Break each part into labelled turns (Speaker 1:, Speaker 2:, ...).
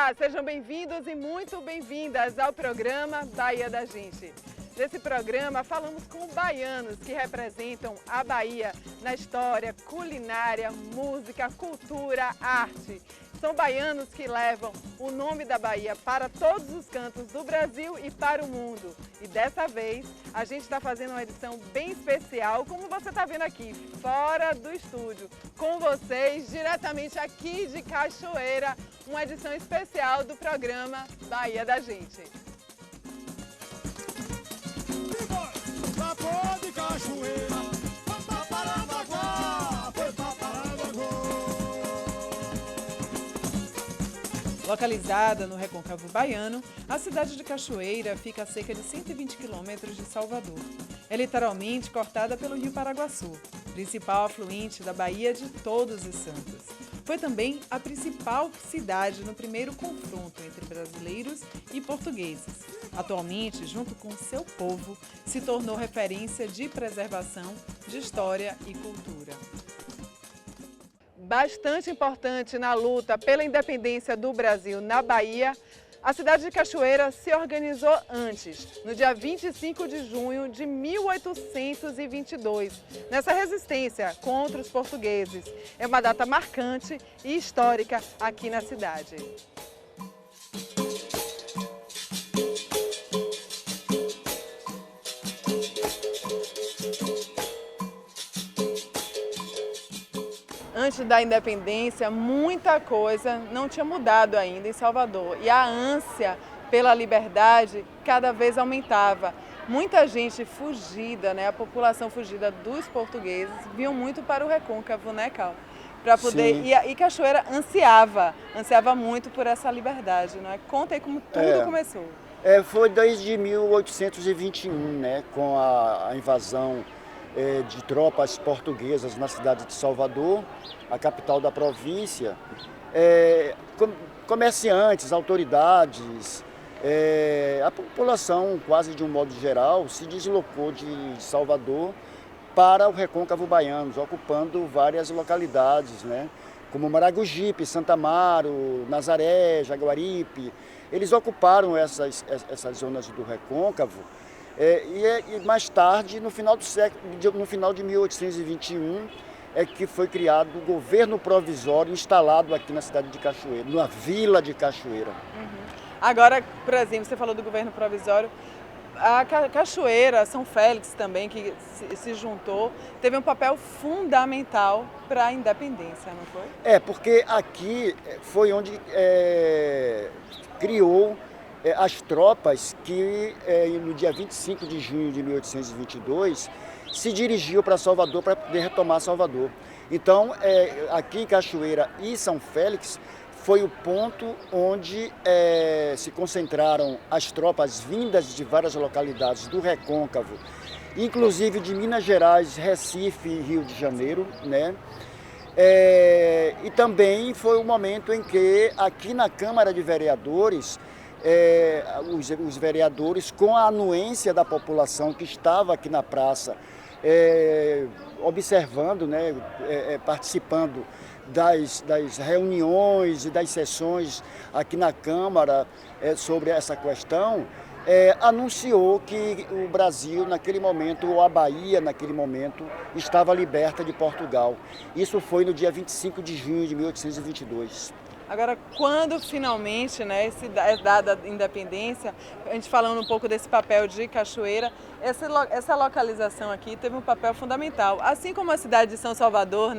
Speaker 1: Olá, sejam bem-vindos e muito bem-vindas ao programa Bahia da Gente. Nesse programa falamos com baianos que representam a Bahia na história, culinária, música, cultura, arte. São baianos que levam o nome da Bahia para todos os cantos do Brasil e para o mundo. E dessa vez a gente está fazendo uma edição bem especial, como você está vendo aqui, fora do estúdio, com vocês, diretamente aqui de Cachoeira, uma edição especial do programa Bahia da Gente.
Speaker 2: Vapor de Cachoeira,
Speaker 1: Localizada no Recôncavo Baiano, a cidade de Cachoeira fica a cerca de 120 quilômetros de Salvador. É literalmente cortada pelo Rio Paraguaçu, principal afluente da Baía de Todos os Santos. Foi também a principal cidade no primeiro confronto entre brasileiros e portugueses. Atualmente, junto com seu povo, se tornou referência de preservação de história e cultura. Bastante importante na luta pela independência do Brasil na Bahia, a cidade de Cachoeira se organizou antes, no dia 25 de junho de 1822, nessa resistência contra os portugueses. É uma data marcante e histórica aqui na cidade. Antes da independência, muita coisa não tinha mudado ainda em Salvador e a ânsia pela liberdade cada vez aumentava. Muita gente fugida, a população fugida dos portugueses, vinham muito para o Recôncavo, Cal? Para poder e Cachoeira ansiava muito por essa liberdade, não é? Conta aí como tudo começou.
Speaker 2: Foi desde 1821, com a invasão de tropas portuguesas na cidade de Salvador, a capital da província. Comerciantes, autoridades, a população, quase de um modo geral, se deslocou de Salvador para o Recôncavo Baiano, ocupando várias localidades, como Maragogipe, Santa Amaro, Nazaré, Jaguaripe. Eles ocuparam essas zonas do Recôncavo. E mais tarde, no final de 1821, é que foi criado o governo provisório instalado aqui na cidade de Cachoeira, na vila de Cachoeira.
Speaker 1: Agora, por exemplo, você falou do governo provisório, a Cachoeira, São Félix também, que se juntou, teve um papel fundamental para a independência, não foi?
Speaker 2: Porque aqui foi onde criou as tropas que, no dia 25 de junho de 1822, se dirigiam para Salvador para poder retomar Salvador. Então, aqui em Cachoeira e São Félix, foi o ponto onde se concentraram as tropas vindas de várias localidades do Recôncavo, inclusive de Minas Gerais, Recife e Rio de Janeiro, e também foi o momento em que, aqui na Câmara de Vereadores, os vereadores, com a anuência da população que estava aqui na praça, observando, participando das reuniões e das sessões aqui na Câmara sobre essa questão, anunciou que o Brasil, naquele momento, ou a Bahia, naquele momento, estava liberta de Portugal. Isso foi no dia 25 de junho de 1822.
Speaker 1: Agora, quando finalmente, é dada a independência, a gente falando um pouco desse papel de Cachoeira, essa localização aqui teve um papel fundamental. Assim como a cidade de São Salvador,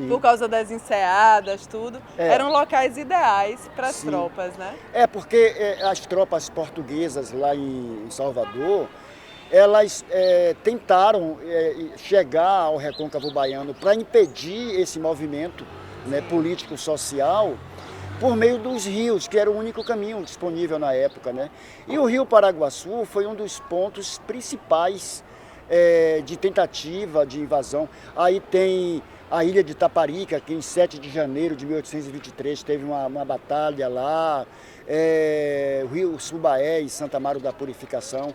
Speaker 1: por causa das enseadas, tudo, eram locais ideais para as tropas,
Speaker 2: Porque as tropas portuguesas lá em Salvador, elas tentaram chegar ao Recôncavo Baiano para impedir esse movimento político-social, por meio dos rios, que era o único caminho disponível na época, E o Rio Paraguaçu foi um dos pontos principais de tentativa de invasão. Aí tem a ilha de Taparica, que em 7 de janeiro de 1823 teve uma batalha lá, o Rio Subaé e Santa Amaro da Purificação.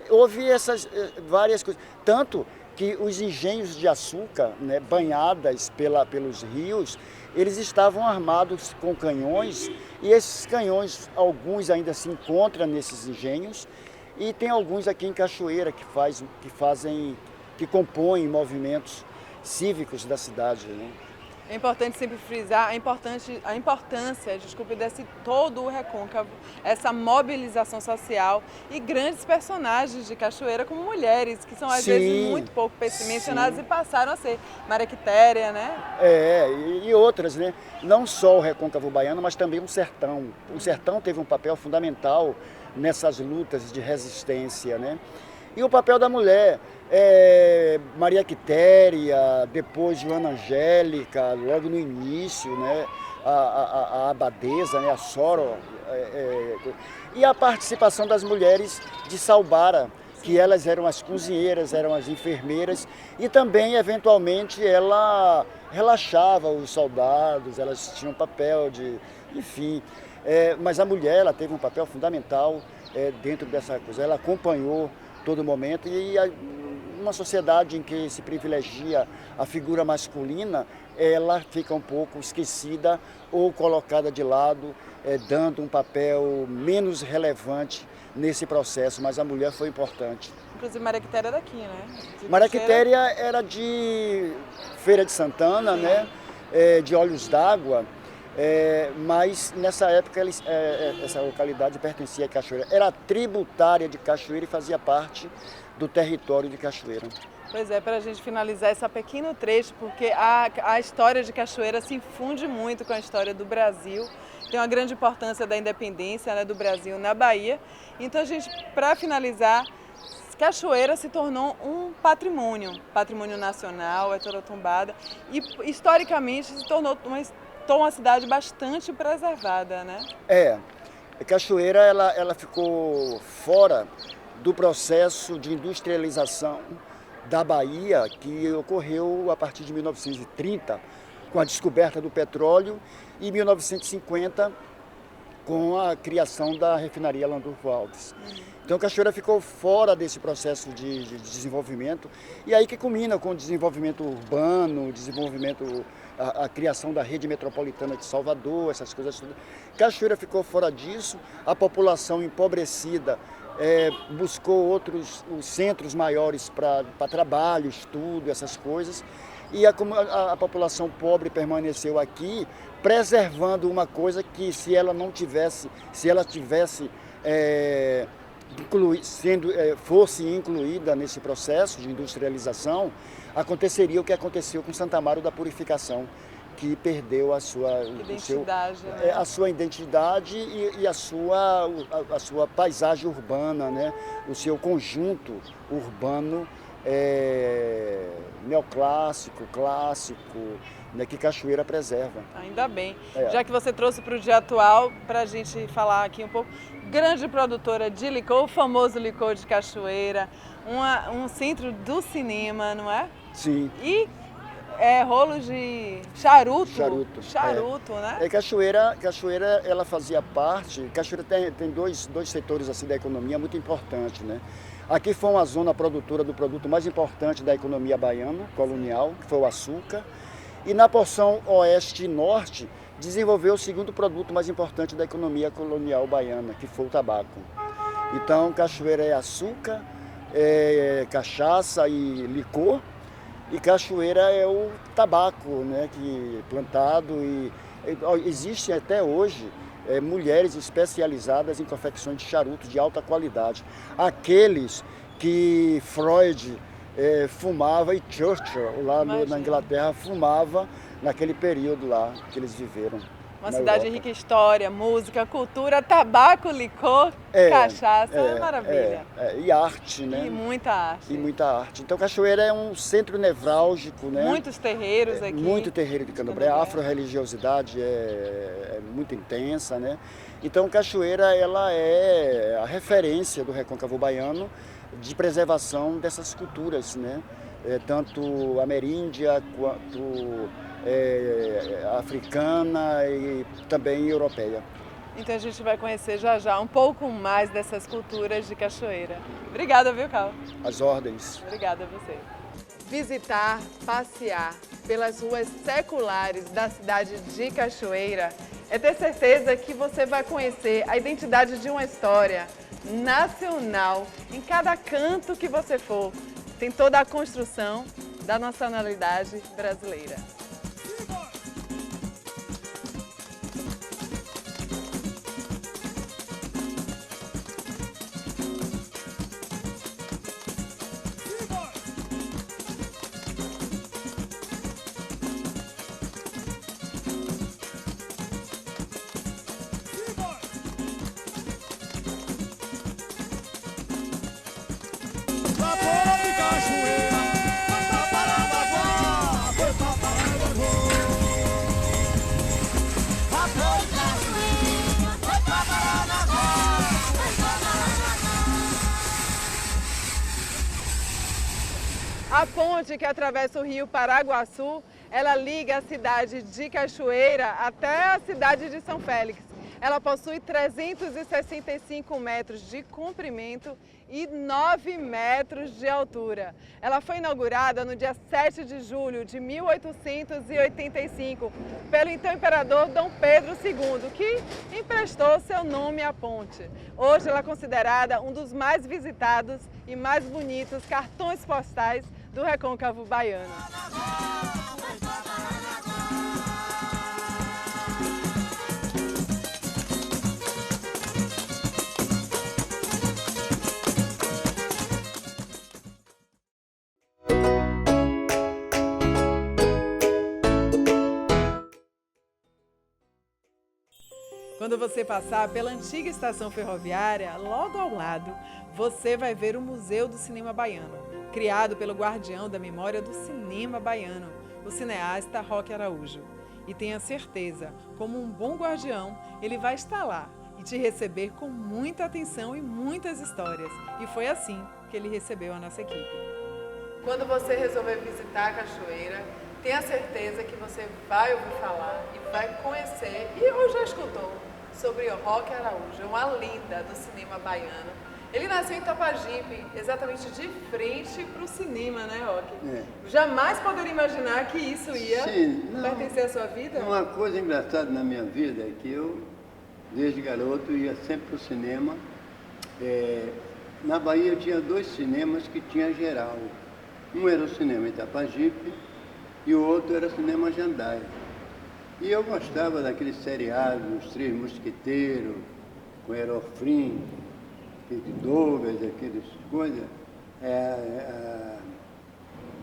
Speaker 2: Houve essas várias coisas, tanto que os engenhos de açúcar, né, banhadas pelos rios, eles estavam armados com canhões, e esses canhões, alguns ainda se encontram nesses engenhos, e tem alguns aqui em Cachoeira que compõem movimentos cívicos da cidade, né?
Speaker 1: É importante sempre frisar a importância, desse todo o Recôncavo, essa mobilização social e grandes personagens de Cachoeira como mulheres, que são às vezes muito pouco mencionadas e passaram a ser. Maria Quitéria, né?
Speaker 2: E outras, né? Não só o Recôncavo Baiano, mas também o Sertão. O Sertão teve um papel fundamental nessas lutas de resistência, né? E o papel da mulher, Maria Quitéria, depois Joana Angélica, logo no início, né? A abadesa, né? A Soro, e a participação das mulheres de Salbara, que elas eram as cozinheiras, eram as enfermeiras, e também, eventualmente, ela relaxava os soldados, elas tinham papel de, enfim. Mas a mulher, ela teve um papel fundamental dentro dessa coisa, ela acompanhou todo momento, e uma sociedade em que se privilegia a figura masculina, ela fica um pouco esquecida ou colocada de lado, dando um papel menos relevante nesse processo, mas a mulher foi importante.
Speaker 1: Inclusive Maria Quitéria é daqui, né?
Speaker 2: Maria Quitéria era de Feira de Santana, né? De Olhos d'Água. Mas nessa época essa localidade pertencia a Cachoeira, era tributária de Cachoeira e fazia parte do território de Cachoeira.
Speaker 1: Pois é, para a gente finalizar esse pequeno trecho, porque a história de Cachoeira se infunde muito com a história do Brasil, tem uma grande importância da independência, né, do Brasil na Bahia. Então a gente, para finalizar, Cachoeira se tornou um patrimônio nacional, é toda tombada, e historicamente se tornou uma cidade bastante preservada, né?
Speaker 2: Cachoeira ela ficou fora do processo de industrialização da Bahia, que ocorreu a partir de 1930, com a descoberta do petróleo, e 1950, com a criação da refinaria Landulfo Alves. Então Cachoeira ficou fora desse processo de desenvolvimento, e aí que culmina com o desenvolvimento urbano, a criação da rede metropolitana de Salvador, essas coisas todas. Cachoeira ficou fora disso, a população empobrecida buscou os centros maiores para trabalho, estudo, essas coisas, e a população pobre permaneceu aqui, preservando uma coisa que se ela tivesse fosse incluída nesse processo de industrialização, aconteceria o que aconteceu com Santa Amaro da Purificação, que perdeu a sua identidade e a sua paisagem urbana, né? O seu conjunto urbano neoclássico, clássico, né, que Cachoeira preserva.
Speaker 1: Ainda bem. Já que você trouxe para o dia atual, para a gente falar aqui um pouco, grande produtora de licor, o famoso licor de Cachoeira, um centro do cinema, não é?
Speaker 2: Sim.
Speaker 1: E rolos de charuto, né?
Speaker 2: Cachoeira, ela fazia parte. Cachoeira tem dois setores assim da economia muito importantes, né? Aqui foi uma zona produtora do produto mais importante da economia baiana, colonial, que foi o açúcar. E na porção oeste e norte, desenvolveu o segundo produto mais importante da economia colonial baiana, que foi o tabaco. Então, Cachoeira é açúcar, cachaça e licor. E Cachoeira é o tabaco, né, plantado, e existe até hoje mulheres especializadas em confecções de charutos de alta qualidade. Aqueles que Freud fumava e Churchill, lá na Inglaterra, fumava naquele período lá que eles viveram.
Speaker 1: Uma cidade rica em história, música, cultura, tabaco, licor, cachaça, maravilha.
Speaker 2: E arte, né?
Speaker 1: E muita arte.
Speaker 2: Então Cachoeira é um centro nevrálgico, né?
Speaker 1: Muitos terreiros aqui.
Speaker 2: Muito terreiro de Candomblé. A afro-religiosidade é muito intensa, né? Então Cachoeira ela é a referência do Recôncavo Baiano de preservação dessas culturas, né? Tanto ameríndia quanto africana e também europeia.
Speaker 1: Então a gente vai conhecer já um pouco mais dessas culturas de Cachoeira. Obrigada, viu, Cal?
Speaker 2: As ordens.
Speaker 1: Obrigada a você. visitar, passear pelas ruas seculares da cidade de Cachoeira é ter certeza que você vai conhecer a identidade de uma história nacional em cada canto que você for. Tem toda a construção da nacionalidade brasileira. A ponte que atravessa o rio Paraguaçu, ela liga a cidade de Cachoeira até a cidade de São Félix. Ela possui 365 metros de comprimento e 9 metros de altura. Ela foi inaugurada no dia 7 de julho de 1885 pelo então imperador Dom Pedro II, que emprestou seu nome à ponte. Hoje ela é considerada um dos mais visitados e mais bonitos cartões postais do Recôncavo Baiano. Quando você passar pela antiga estação ferroviária, logo ao lado, você vai ver o Museu do Cinema Baiano, criado pelo guardião da memória do cinema baiano, o cineasta Roque Araújo. E tenha certeza, como um bom guardião, ele vai estar lá e te receber com muita atenção e muitas histórias. E foi assim que ele recebeu a nossa equipe. Quando você resolver visitar a Cachoeira, tenha certeza que você vai ouvir falar e vai conhecer, ou já escutou, sobre o Roque Araújo, uma lenda do cinema baiano. Ele nasceu em Itapajipe, exatamente de frente para o cinema, né, Roque?
Speaker 3: É.
Speaker 1: Jamais poderia imaginar que isso ia pertencer à sua vida?
Speaker 3: Uma coisa engraçada na minha vida é que eu, desde garoto, ia sempre para o cinema. Na Bahia eu tinha 2 cinemas que tinha geral. Um era o cinema Itapajipe e o outro era o cinema Jandaia. E eu gostava daqueles seriados, Os Três Mosqueteiros, com Erofrim, Douglas, aquelas coisas,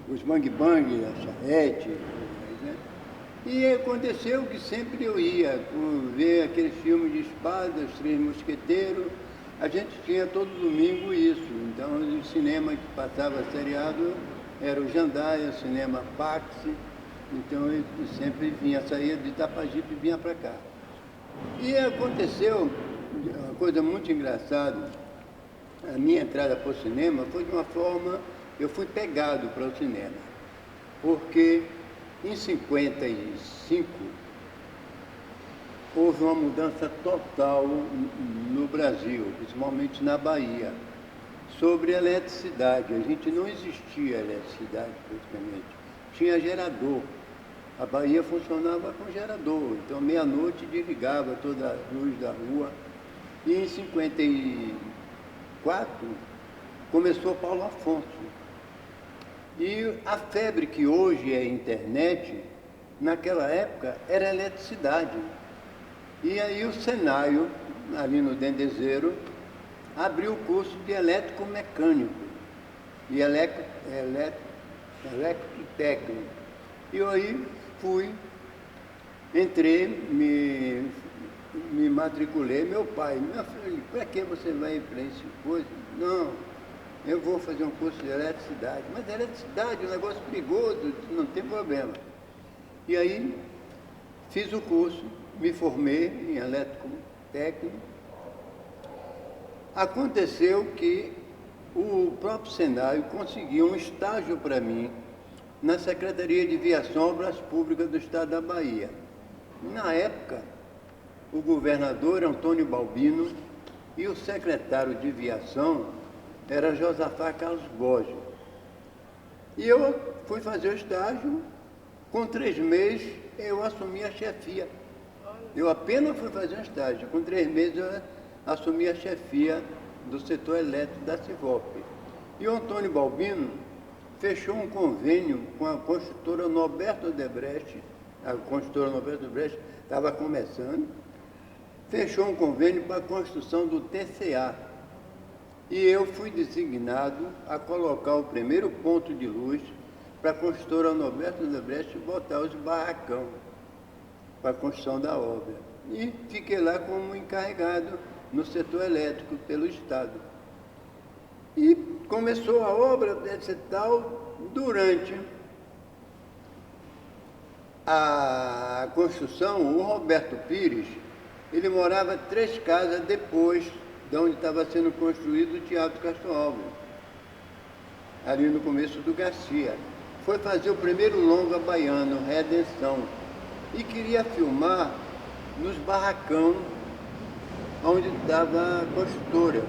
Speaker 3: os Bang Bang, a Charrete, né? E aconteceu que sempre eu ia ver aqueles filmes de espada, Os Três Mosqueteiros. A gente tinha todo domingo isso. Então o cinema que passava seriado era o Jandaia, o cinema Pax. Então eu sempre saía de Itapajipe e vinha para cá. E aconteceu uma coisa muito engraçada. A minha entrada para o cinema foi de uma forma, eu fui pegado para o cinema. Porque em 55 houve uma mudança total no Brasil, principalmente na Bahia, sobre a eletricidade. A gente não existia eletricidade praticamente, tinha gerador. A Bahia funcionava com gerador, então meia-noite desligava toda a luz da rua. E em 54 começou Paulo Afonso. E a febre que hoje é internet, naquela época era eletricidade. E aí o Senai, ali no Dendezeiro, abriu o curso de elétrico-mecânico e eletrotécnico. E eu aí entrei, me matriculei. Meu pai, meu filho, para que você vai para esse curso? Não, eu vou fazer um curso de eletricidade. Mas eletricidade é um negócio perigoso, não tem problema. E aí fiz o curso, me formei em eletrotécnico. Aconteceu que o próprio Senai conseguiu um estágio para mim na Secretaria de Viação e Obras Públicas do Estado da Bahia. Na época, o governador Antônio Balbino e o secretário de Viação era Josafá Carlos Borges. E eu fui fazer o estágio, com 3 meses eu assumi a chefia. Eu apenas fui fazer um estágio, com 3 meses eu assumi a chefia do setor elétrico da Civop. E o Antônio Balbino fechou um convênio com a construtora Norberto Odebrecht, a construtora Norberto Odebrecht estava começando, fechou um convênio para a construção do TCA. E eu fui designado a colocar o primeiro ponto de luz para a construtora Norberto Odebrecht botar os barracão para a construção da obra. E fiquei lá como encarregado no setor elétrico pelo Estado. E começou a obra, etc. tal, durante a construção, o Roberto Pires, ele morava 3 casas depois de onde estava sendo construído o Teatro Castro Alves, ali no começo do Garcia. Foi fazer o primeiro longa baiano, Redenção, e queria filmar nos barracão onde estava a construtora,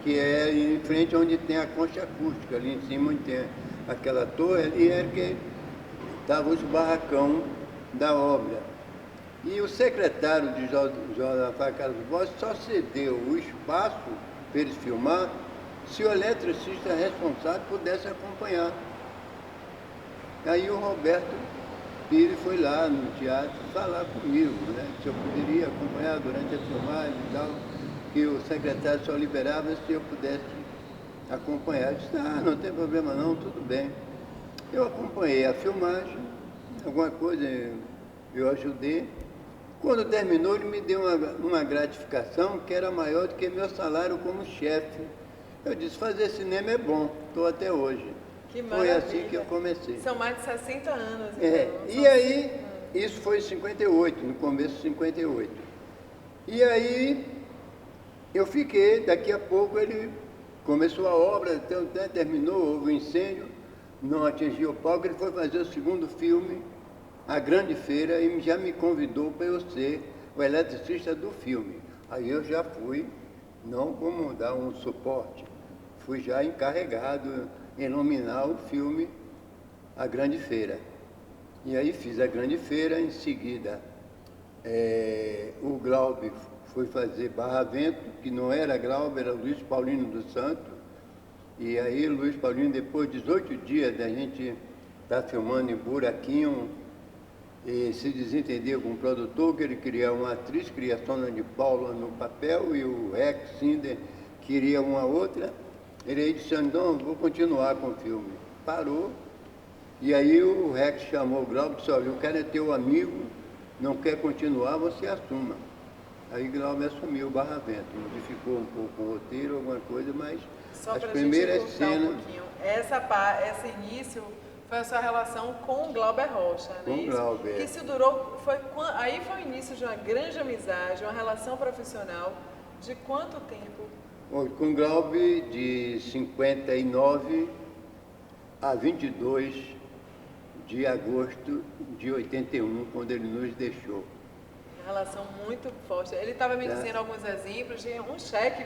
Speaker 3: que é em frente onde tem a concha acústica, ali em cima onde tem aquela torre, ali era que estavam os barracão da obra. E o secretário de Josafá Carlos Borges só cedeu o espaço para eles filmar se o eletricista responsável pudesse acompanhar. Aí o Roberto Pires foi lá no teatro falar comigo, né, se eu poderia acompanhar durante a filmagem e tal, que o secretário só liberava se eu pudesse acompanhar. Eu disse, não tem problema não, tudo bem. Eu acompanhei a filmagem, alguma coisa eu ajudei. Quando terminou, ele me deu uma gratificação que era maior do que meu salário como chefe. Eu disse, fazer cinema é bom, estou até hoje.
Speaker 1: Que maravilha.
Speaker 3: Foi assim que eu comecei.
Speaker 1: São mais de 60 anos.
Speaker 3: Então. E aí, isso foi em 58, no começo de 58. E aí, eu fiquei, daqui a pouco ele começou a obra, até terminou, houve um incêndio, não atingiu o palco, ele foi fazer o segundo filme, A Grande Feira, e já me convidou para eu ser o eletricista do filme. Aí eu já fui, não como dar um suporte, fui já encarregado em iluminar o filme A Grande Feira. E aí fiz A Grande Feira, em seguida o Glaube foi fazer Barra Vento, que não era Glaube, era Luiz Paulino dos Santos. E aí Luiz Paulino, depois de 18 dias da gente estar filmando em buraquinho, e se desentendeu com o produtor, que ele queria uma atriz, queria a Sônia de Paula no papel, e o Rex Sinder queria uma outra. Ele disse, não, vou continuar com o filme. Parou, e aí o Rex chamou o Glauber e disse, olha, o cara é teu amigo, não quer continuar, você assuma. Aí Glauber assumiu o Barra Vento, modificou um pouco o roteiro, alguma coisa, mas
Speaker 1: só
Speaker 3: as primeiras cenas...
Speaker 1: Esse início foi a sua relação com o Glauber Rocha, né?
Speaker 3: Com o Glauber.
Speaker 1: Que isso durou, aí foi o início de uma grande amizade, uma relação profissional. De quanto tempo?
Speaker 3: Com o Glauber, de 59 a 22 de agosto de 81, quando ele nos deixou.
Speaker 1: Uma relação muito forte. Ele estava me dizendo alguns exemplos de um cheque,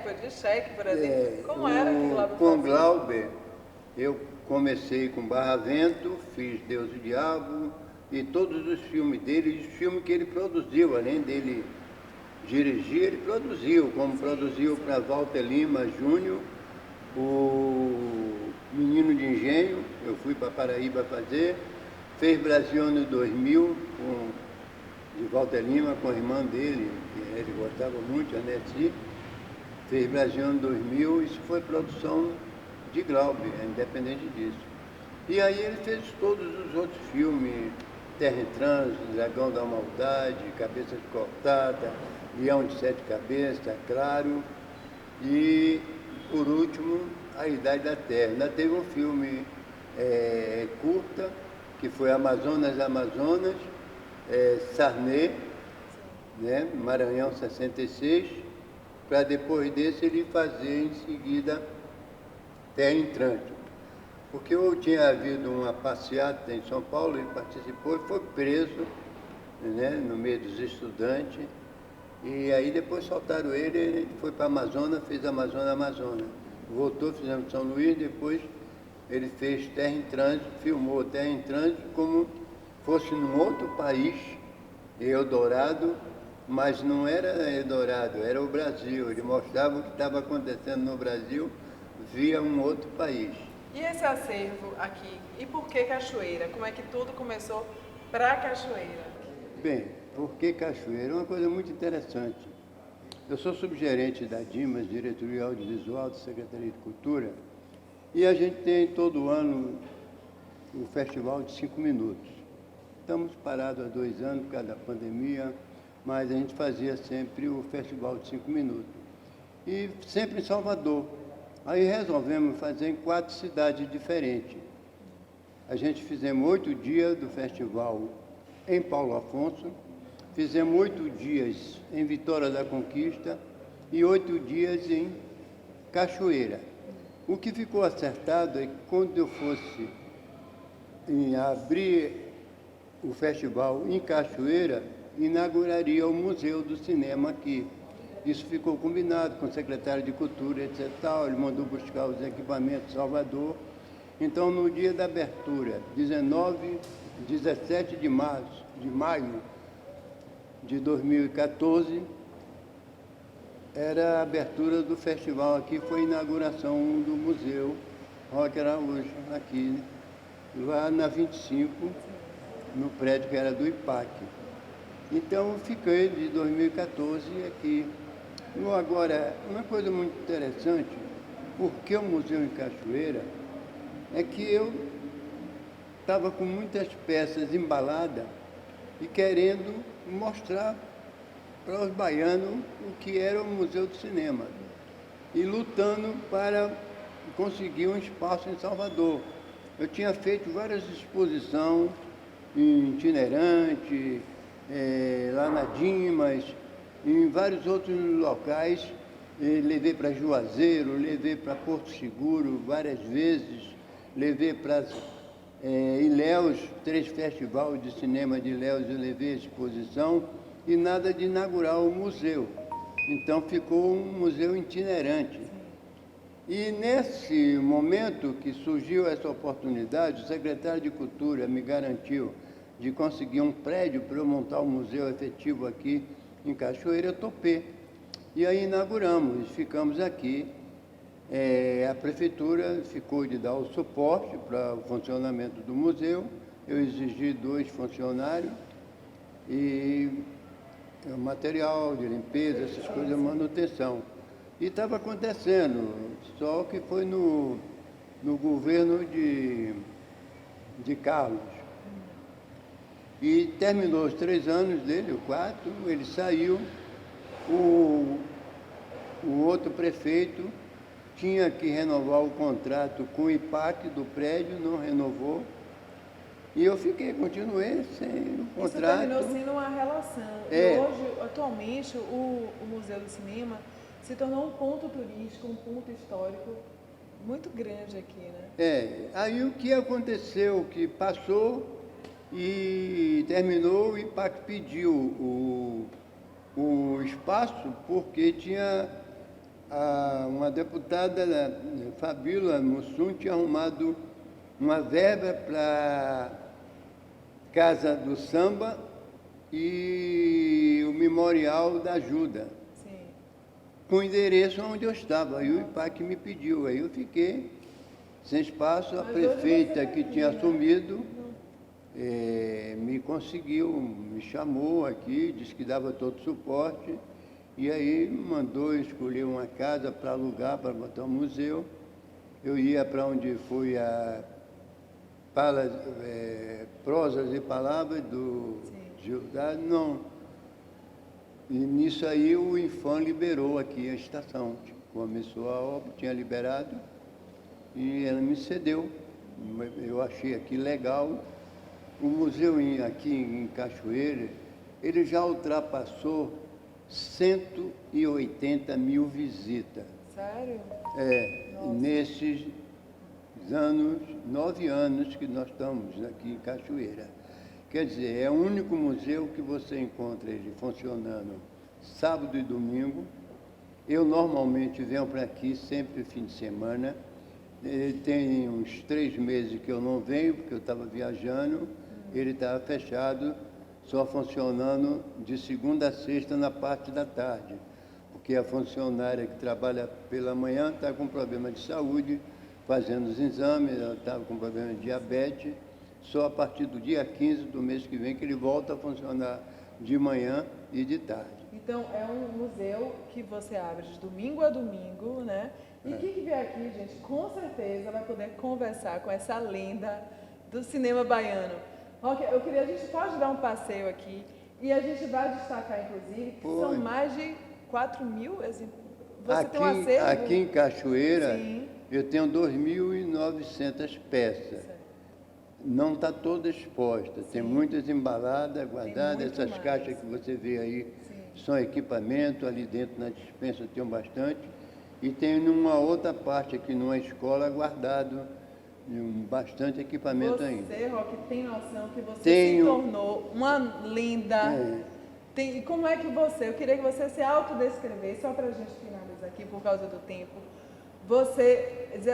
Speaker 1: por exemplo. Como era que o Glauber
Speaker 3: Com o
Speaker 1: fazia?
Speaker 3: Glauber, eu comecei com Barra Vento, fiz Deus e Diabo, e todos os filmes dele, os filmes que ele produziu, além dele dirigir, ele produziu, como produziu para Walter Lima Júnior, o Menino de Engenho, eu fui para Paraíba fazer, fez Brasil ano 2000, de Walter Lima, com a irmã dele, que ele gostava muito, a Nessi, fez Brasil ano 2000, isso foi produção de Glauber, independente disso. E aí ele fez todos os outros filmes, Terra em Trânsito, Dragão da Maldade, Cabeças Cortadas, Leão de Sete Cabeças, Claro, e, por último, A Idade da Terra. Ainda teve um filme curta, que foi Amazonas, Sarney, né, Maranhão 66, para depois desse ele fazer em seguida Terra em Trânsito. Porque tinha havido uma passeata em São Paulo, ele participou e foi preso, né, no meio dos estudantes. E aí depois soltaram ele foi para a Amazonas, fez Amazonas. Voltou, fizemos São Luís, depois ele fez Terra em Trânsito, filmou Terra em Trânsito como fosse num outro país, Eldorado, mas não era Eldorado, era o Brasil. Ele mostrava o que estava acontecendo no Brasil via um outro país.
Speaker 1: E esse acervo aqui? E por que Cachoeira? Como é que tudo começou para Cachoeira?
Speaker 3: Bem, por que Cachoeira? É uma coisa muito interessante. Eu sou subgerente da DIMAS, Diretoria Audiovisual da Secretaria de Cultura, e a gente tem todo ano o Festival de 5 Minutos. Estamos parados há 2 anos por causa da pandemia, mas a gente fazia sempre o Festival de 5 Minutos. E sempre em Salvador. Aí resolvemos fazer em 4 cidades diferentes. A gente fizemos 8 dias do festival em Paulo Afonso, fizemos 8 dias em Vitória da Conquista e 8 dias em Cachoeira. O que ficou acertado é que quando eu fosse abrir o festival em Cachoeira, inauguraria o Museu do Cinema aqui. Isso ficou combinado com o secretário de Cultura, etc. Ele mandou buscar os equipamentos em Salvador. Então, no dia da abertura, 17 de maio de 2014, era a abertura do festival aqui, foi a inauguração do Museu Roque Araújo, aqui, lá na 25, no prédio que era do IPAC. Então, fiquei de 2014 aqui. Agora, uma coisa muito interessante, porque o Museu em Cachoeira, é que eu estava com muitas peças embaladas e querendo mostrar para os baianos o que era o Museu do Cinema e lutando para conseguir um espaço em Salvador. Eu tinha feito várias exposições itinerantes, lá na Dimas, em vários outros locais. Levei para Juazeiro, levei para Porto Seguro várias vezes, levei para Ilhéus, 3 festivais de cinema de Ilhéus, eu levei a exposição e nada de inaugurar o museu. Então ficou um museu itinerante. E nesse momento que surgiu essa oportunidade, o secretário de Cultura me garantiu de conseguir um prédio para eu montar um museu efetivo aqui em Cachoeira, eu topei. E aí inauguramos, ficamos aqui. A prefeitura ficou de dar o suporte para o funcionamento do museu. Eu exigi 2 funcionários e material de limpeza, essas coisas, manutenção. E estava acontecendo, só que foi no governo de Carlos. E terminou os 3 anos dele, o 4, ele saiu, o outro prefeito tinha que renovar o contrato com o IPAC do prédio, não renovou. E eu continuei sem o contrato.
Speaker 1: Isso terminou sendo uma relação. E hoje, atualmente, o Museu do Cinema se tornou um ponto turístico, um ponto histórico muito grande aqui, né?
Speaker 3: Aí o que aconteceu, que passou e terminou, o IPAC pediu o espaço porque tinha uma deputada, Fabíola Mussum, tinha arrumado uma verba para Casa do Samba e o Memorial da Ajuda, com o endereço onde eu estava. Aí o IPAC me pediu, aí eu fiquei sem espaço. A prefeita que tinha assumido me conseguiu, me chamou aqui, disse que dava todo o suporte, e aí mandou escolher uma casa para alugar, para botar um museu. Eu ia para onde foi a Prosas e Palavras do Gildardo, não. E nisso aí o Infam liberou aqui a estação. Começou a obra, tinha liberado, e ela me cedeu. Eu achei aqui legal. O museu aqui em Cachoeira, ele já ultrapassou 180 mil visitas.
Speaker 1: Sério?
Speaker 3: Nesses anos, 9 anos que nós estamos aqui em Cachoeira. Quer dizer, é o único museu que você encontra ele funcionando sábado e domingo. Eu normalmente venho para aqui sempre fim de semana Tem uns 3 meses que eu não venho, porque eu estava viajando. Ele estava fechado, só funcionando de segunda a sexta na parte da tarde. Porque a funcionária que trabalha pela manhã está com problema de saúde, fazendo os exames, ela estava com problema de diabetes. Só a partir do dia 15 do mês que vem que ele volta a funcionar de manhã e de tarde.
Speaker 1: Então, é um museu que você abre de domingo a domingo, né? E quem que vier aqui, gente, com certeza vai poder conversar com essa lenda do cinema baiano. Roque, a gente pode dar um passeio aqui e a gente vai destacar, inclusive, que são mais de 4.000 exemplares. Você tem um acervo?
Speaker 3: Aqui em Cachoeira,
Speaker 1: sim,
Speaker 3: eu tenho 2.900 peças.
Speaker 1: Certo.
Speaker 3: Não está toda exposta, tem muitas embaladas, guardadas. Essas
Speaker 1: mais.
Speaker 3: caixas que você vê aí são equipamento, ali dentro na despensa tem bastante. E tem numa outra parte aqui numa escola guardado bastante equipamento ainda.
Speaker 1: Você, Roque, tem noção que você
Speaker 3: Tenho.
Speaker 1: se tornou uma lenda. E como é que eu queria que você se autodescrevesse, só para a gente finalizar aqui por causa do tempo,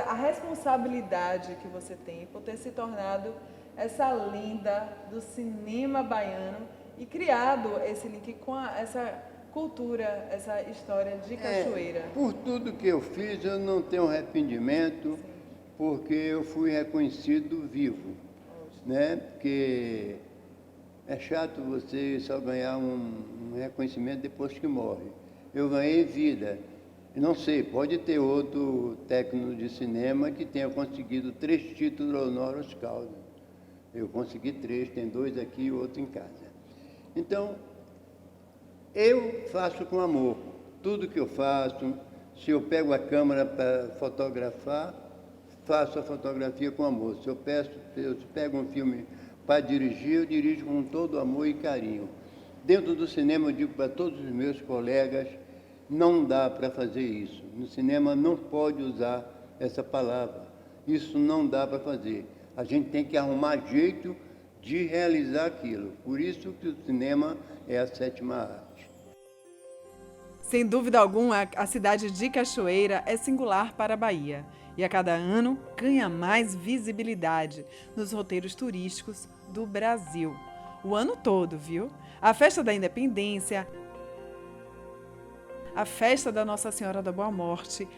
Speaker 1: a responsabilidade que você tem por ter se tornado essa lenda do cinema baiano e criado esse link com essa cultura, essa história de Cachoeira.
Speaker 3: Por tudo que eu fiz, eu não tenho arrependimento, porque eu fui reconhecido vivo, né? Porque é chato você só ganhar um reconhecimento depois que morre. Eu ganhei vida. Não sei, pode ter outro técnico de cinema que tenha conseguido 3 títulos honoris causa. Eu consegui 3, tem 2 aqui e outro em casa. Então, eu faço com amor. Tudo que eu faço, se eu pego a câmera para fotografar, faço a fotografia com amor. Se eu pego um filme para dirigir, eu dirijo com todo amor e carinho. Dentro do cinema, eu digo para todos os meus colegas, não dá para fazer isso. No cinema não pode usar essa palavra. Isso não dá para fazer. A gente tem que arrumar jeito de realizar aquilo. Por isso que o cinema é a 7ª arte.
Speaker 1: Sem dúvida alguma, a cidade de Cachoeira é singular para a Bahia e a cada ano ganha mais visibilidade nos roteiros turísticos do Brasil. O ano todo, viu? A Festa da Independência, a Festa da Nossa Senhora da Boa Morte,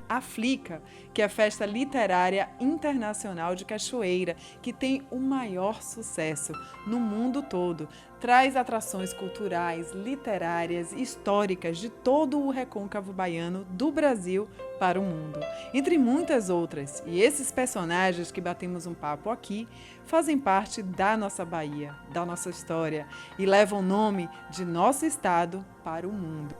Speaker 1: a Flica, que é a Festa Literária Internacional de Cachoeira, que tem o maior sucesso no mundo todo. Traz atrações culturais, literárias, históricas de todo o recôncavo baiano do Brasil para o mundo, entre muitas outras. E esses personagens que batemos um papo aqui fazem parte da nossa Bahia, da nossa história e levam o nome de nosso estado para o mundo.